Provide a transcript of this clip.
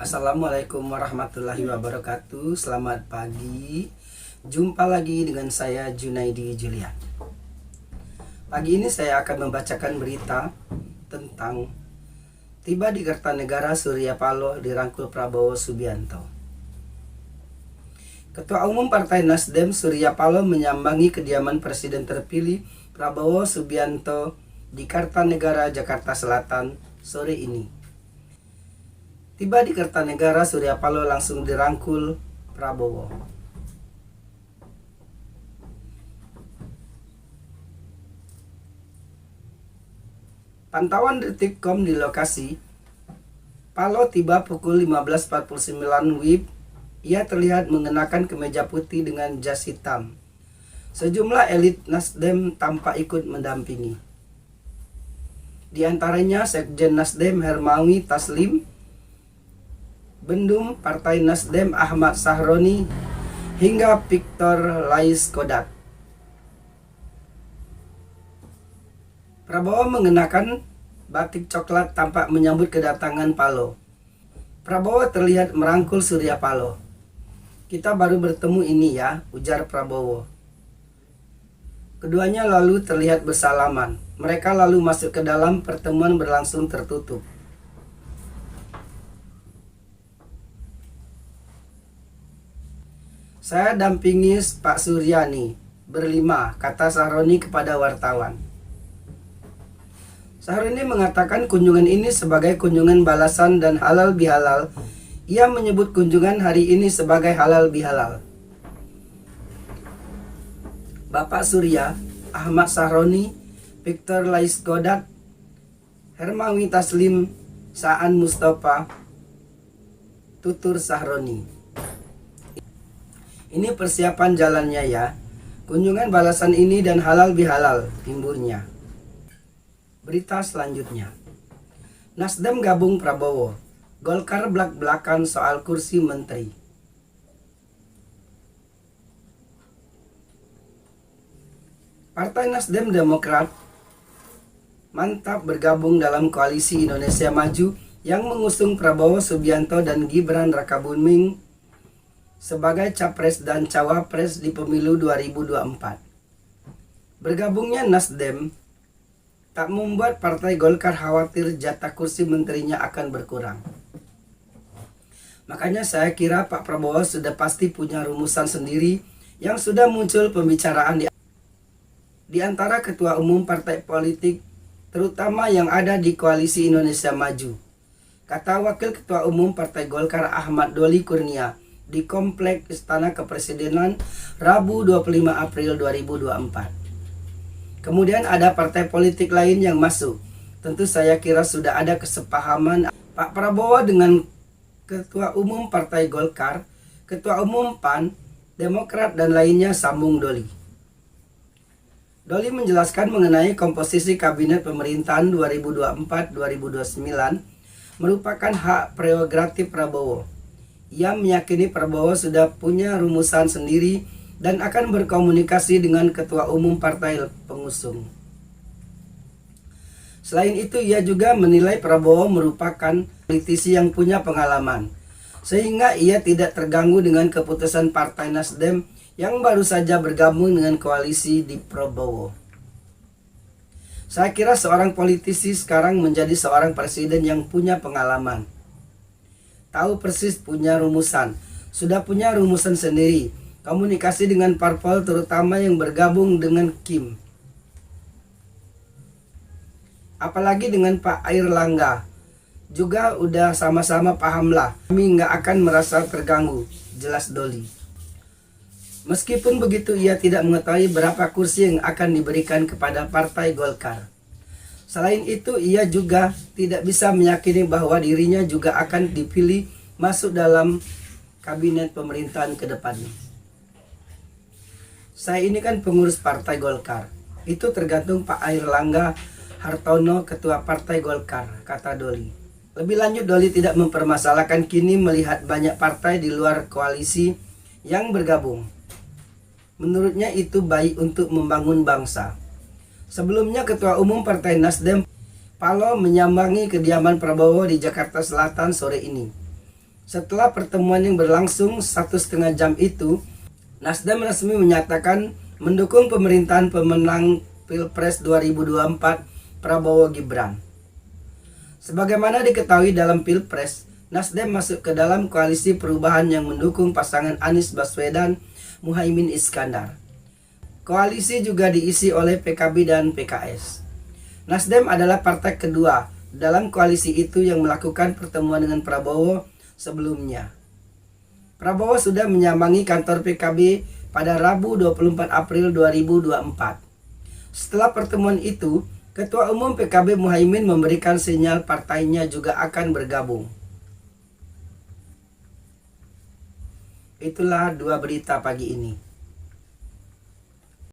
Assalamualaikum warahmatullahi wabarakatuh. Selamat pagi. Jumpa lagi dengan saya Junaidi Julian. Pagi ini saya akan membacakan berita tentang tiba di Kertanegara Surya Paloh dirangkul Prabowo Subianto. Ketua Umum Partai Nasdem Surya Paloh menyambangi kediaman Presiden terpilih Prabowo Subianto di Kertanegara, Jakarta Selatan sore ini. Tiba di Kertanegara, Surya Paloh langsung dirangkul Prabowo. Pantauan Detikcom di lokasi, Paloh tiba pukul 15.49 WIB. Ia terlihat mengenakan kemeja putih dengan jas hitam. Sejumlah elit Nasdem tampak ikut mendampingi. Di antaranya Sekjen Nasdem Hermawi Taslim, Bendum Partai Nasdem Ahmad Sahroni, hingga Victor Laiskodat. Prabowo mengenakan batik coklat tampak menyambut kedatangan Paloh. Prabowo terlihat merangkul Surya Paloh. "Kita baru bertemu ini ya," ujar Prabowo. Keduanya lalu terlihat bersalaman. Mereka lalu masuk ke dalam. Pertemuan berlangsung tertutup. "Saya dampingi Pak Surya nih, berlima," kata Sahroni kepada wartawan. Sahroni mengatakan kunjungan ini sebagai kunjungan balasan dan halal bihalal. Ia menyebut kunjungan hari ini sebagai halal bihalal. Bapak Surya, Ahmad Sahroni, Victor Laiskodat, Hermawi Taslim, Saan Mustafa, tutur Sahroni. "Ini persiapan jalannya ya. Kunjungan balasan ini dan halal bihalal," timburnya. Berita selanjutnya. Nasdem gabung Prabowo. Golkar belak-belakan soal kursi menteri. Partai Nasdem Demokrat mantap bergabung dalam koalisi Indonesia Maju yang mengusung Prabowo Subianto dan Gibran Rakabuming sebagai capres dan cawapres di pemilu 2024. Bergabungnya Nasdem tak membuat Partai Golkar khawatir jatah kursi menterinya akan berkurang. Makanya saya kira Pak Prabowo sudah pasti punya rumusan sendiri yang sudah muncul pembicaraan di antara ketua umum partai politik, terutama yang ada di koalisi Indonesia Maju, kata Wakil Ketua Umum Partai Golkar Ahmad Doli Kurnia di Komplek Istana Kepresidenan Rabu 25 April 2024. Kemudian ada partai politik lain yang masuk. Tentu saya kira sudah ada kesepahaman Pak Prabowo dengan Ketua Umum Partai Golkar, Ketua Umum PAN, Demokrat dan lainnya, sambung Doli. Doli menjelaskan mengenai komposisi Kabinet Pemerintahan 2024-2029 merupakan hak prerogatif Prabowo. Ia meyakini Prabowo sudah punya rumusan sendiri dan akan berkomunikasi dengan Ketua Umum Partai pengusung. Selain itu, ia juga menilai Prabowo merupakan politisi yang punya pengalaman, sehingga ia tidak terganggu dengan keputusan Partai Nasdem yang baru saja bergabung dengan koalisi di Prabowo. "Saya kira seorang politisi sekarang menjadi seorang presiden yang punya pengalaman. Tahu persis punya rumusan, sudah punya rumusan sendiri, komunikasi dengan parpol terutama yang bergabung dengan Kim. Apalagi dengan Pak Airlangga, juga udah sama-sama pahamlah, kami nggak akan merasa terganggu," jelas Doli. Meskipun begitu, ia tidak mengetahui berapa kursi yang akan diberikan kepada Partai Golkar. Selain itu, ia juga tidak bisa meyakini bahwa dirinya juga akan dipilih masuk dalam kabinet pemerintahan ke depannya. "Saya ini kan pengurus Partai Golkar. Itu tergantung Pak Airlangga Hartono, Ketua Partai Golkar," kata Doli. Lebih lanjut, Doli tidak mempermasalahkan kini melihat banyak partai di luar koalisi yang bergabung. Menurutnya itu baik untuk membangun bangsa. Sebelumnya, Ketua Umum Partai Nasdem Paloh menyambangi kediaman Prabowo di Jakarta Selatan sore ini. Setelah pertemuan yang berlangsung 1,5 jam itu, Nasdem resmi menyatakan mendukung pemerintahan pemenang Pilpres 2024 Prabowo Gibran. Sebagaimana diketahui dalam Pilpres, Nasdem masuk ke dalam koalisi perubahan yang mendukung pasangan Anies Baswedan Muhaimin Iskandar. Koalisi juga diisi oleh PKB dan PKS. Nasdem adalah partai kedua dalam koalisi itu yang melakukan pertemuan dengan Prabowo sebelumnya. Prabowo sudah menyambangi kantor PKB pada Rabu 24 April 2024. Setelah pertemuan itu, Ketua Umum PKB Muhaimin memberikan sinyal partainya juga akan bergabung. Itulah dua berita pagi ini.